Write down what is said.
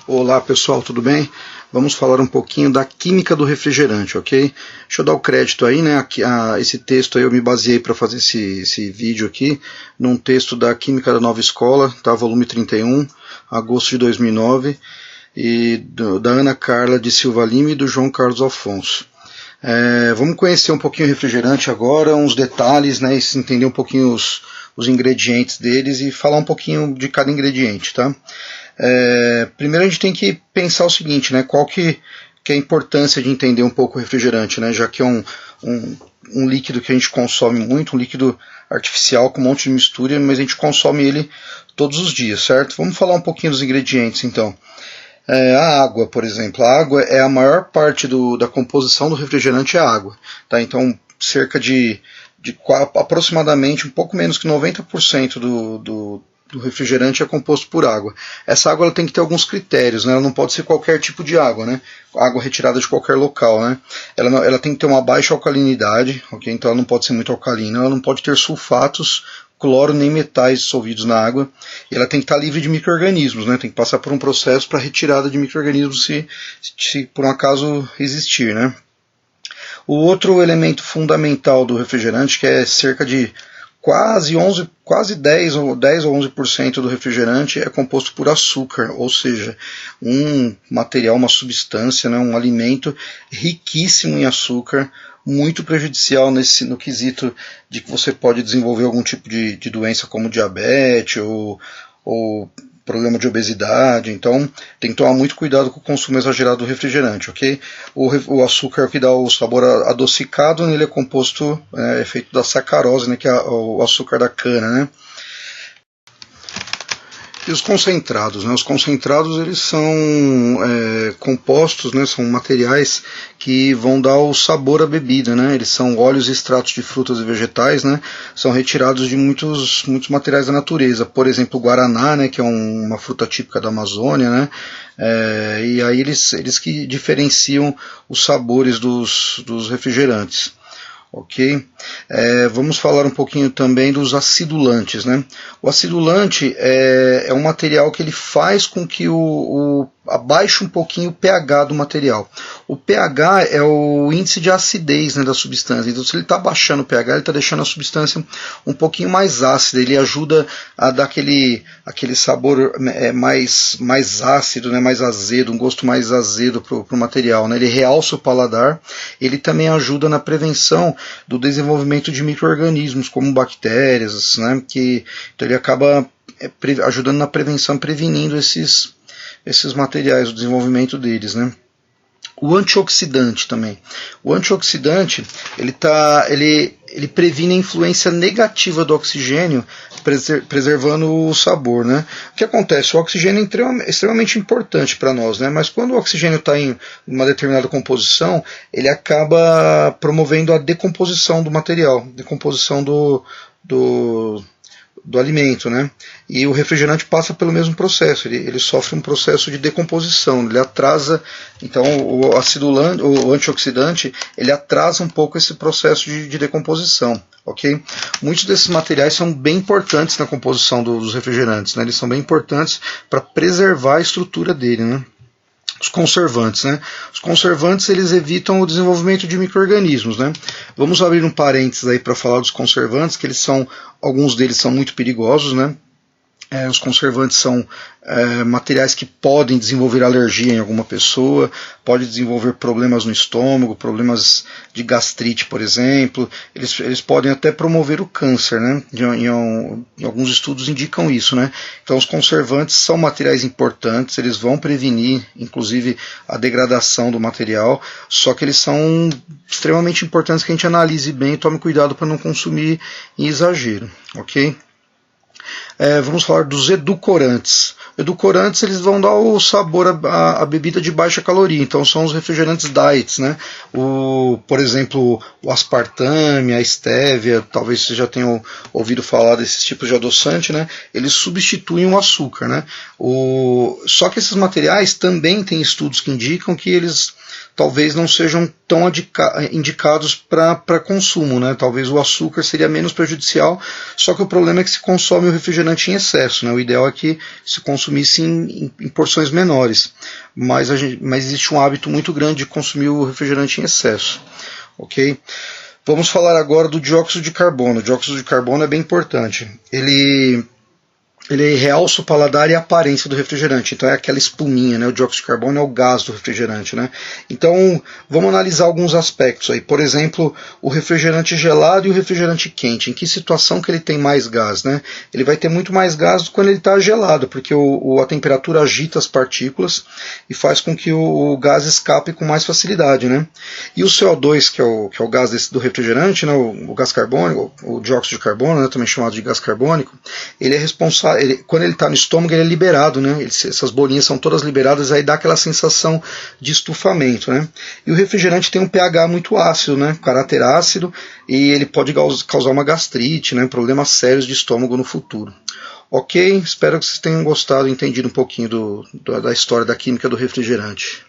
Olá pessoal, tudo bem? Vamos falar um pouquinho da química do refrigerante, ok? Deixa eu dar o crédito aí, né? Esse texto aí eu me baseei para fazer esse vídeo aqui num texto da Química da Nova Escola, tá? Volume 31, agosto de 2009, e da Ana Carla de Silva Lima e do João Carlos Afonso. Vamos conhecer um pouquinho o refrigerante agora, uns detalhes, né? E entender um pouquinho os ingredientes deles e falar um pouquinho de cada ingrediente, tá? Primeiro a gente tem que pensar o seguinte, né? Qual que é a importância de entender um pouco o refrigerante, né? Já que é um líquido que a gente consome muito, um líquido artificial com um monte de mistura, mas a gente consome ele todos os dias, certo? Vamos falar um pouquinho dos ingredientes então. A água, por exemplo. A água é a maior parte da composição do refrigerante, é a água, tá? Então cerca de aproximadamente um pouco menos que 90% do refrigerante é composto por água. Essa água ela tem que ter alguns critérios, né? Ela não pode ser qualquer tipo de água, né? Água retirada de qualquer local, né? Ela tem que ter uma baixa alcalinidade, ok? Então ela não pode ser muito alcalina, ela não pode ter sulfatos, cloro nem metais dissolvidos na água, e ela tem que estar livre de micro-organismos, né? Tem que passar por um processo para retirada de micro-organismos se por um acaso existir, né? O outro elemento fundamental do refrigerante, que é cerca de quase 10 ou 11% do refrigerante é composto por açúcar, ou seja, um material, uma substância, né, um alimento riquíssimo em açúcar, muito prejudicial no quesito de que você pode desenvolver algum tipo de doença como diabetes ou problema de obesidade. Então tem que tomar muito cuidado com o consumo exagerado do refrigerante, ok? O açúcar é o que dá o sabor adocicado, ele é composto, é feito da sacarose, né, que é o açúcar da cana, né? E os concentrados, né? Os concentrados eles são compostos, né? São materiais que vão dar o sabor à bebida, né? Eles são óleos e extratos de frutas e vegetais, né? São retirados de muitos materiais da natureza. Por exemplo, o guaraná, né? Que é uma fruta típica da Amazônia, né? E aí eles que diferenciam os sabores dos refrigerantes. Ok? Vamos falar um pouquinho também dos acidulantes, né? O acidulante é um material que ele faz com que abaixe um pouquinho o pH do material. O pH é o índice de acidez, né, da substância. Então, se ele está baixando o pH, ele está deixando a substância um pouquinho mais ácida. Ele ajuda a dar aquele sabor mais ácido, né, mais azedo, um gosto mais azedo para o material, né? Ele realça o paladar. Ele também ajuda na prevenção do desenvolvimento de micro-organismos, como bactérias, né? Então ele acaba ajudando na prevenção, prevenindo esses materiais, o desenvolvimento deles, né? O antioxidante também. O antioxidante ele previne a influência negativa do oxigênio, preservando o sabor, né? O que acontece? O oxigênio é extremamente importante para nós, né? Mas quando o oxigênio está em uma determinada composição, ele acaba promovendo a decomposição do material, decomposição do alimento, né? E o refrigerante passa pelo mesmo processo, ele sofre um processo de decomposição, ele atrasa, então o antioxidante, ele atrasa um pouco esse processo de decomposição, ok? Muitos desses materiais são bem importantes na composição dos refrigerantes, né? Eles são bem importantes para preservar a estrutura dele, né? Os conservantes, né? Os conservantes eles evitam o desenvolvimento de micro-organismos, né? Vamos abrir um parênteses aí para falar dos conservantes, que alguns deles são muito perigosos, né? Os conservantes são materiais que podem desenvolver alergia em alguma pessoa, pode desenvolver problemas no estômago, problemas de gastrite, por exemplo. Eles podem até promover o câncer, né? Em alguns estudos indicam isso, né? Então os conservantes são materiais importantes, eles vão prevenir, inclusive, a degradação do material, só que eles são extremamente importantes que a gente analise bem e tome cuidado para não consumir em exagero, ok? Vamos falar dos edulcorantes. Edulcorantes eles vão dar o sabor à bebida de baixa caloria, então são os refrigerantes diets, né? Por exemplo, o aspartame, a estévia, talvez vocês já tenham ouvido falar desses tipos de adoçante, né? Eles substituem o açúcar, né? Só que esses materiais também têm estudos que indicam que eles talvez não sejam tão indicados para consumo, né? Talvez o açúcar seria menos prejudicial, só que o problema é que se consome o refrigerante em excesso, né? O ideal é que se consumisse em porções menores, mas existe um hábito muito grande de consumir o refrigerante em excesso, ok? Vamos falar agora do dióxido de carbono. O dióxido de carbono é bem importante. Ele realça o paladar e a aparência do refrigerante, então é aquela espuminha, né? O dióxido de carbono é o gás do refrigerante, né? Então, vamos analisar alguns aspectos aí. Por exemplo, o refrigerante gelado e o refrigerante quente. Em que situação que ele tem mais gás, né? Ele vai ter muito mais gás quando ele está gelado, porque a temperatura agita as partículas e faz com que o gás escape com mais facilidade, né? E o CO2, que é o gás do refrigerante, né? O gás carbônico, o dióxido de carbono, né? Também chamado de gás carbônico, ele é responsável. Quando ele está no estômago, ele é liberado, né? Essas bolinhas são todas liberadas, aí dá aquela sensação de estufamento, né? E o refrigerante tem um pH muito ácido, né? Caráter ácido, e ele pode causar uma gastrite, né? Problemas sérios de estômago no futuro. Ok? Espero que vocês tenham gostado e entendido um pouquinho da história da química do refrigerante.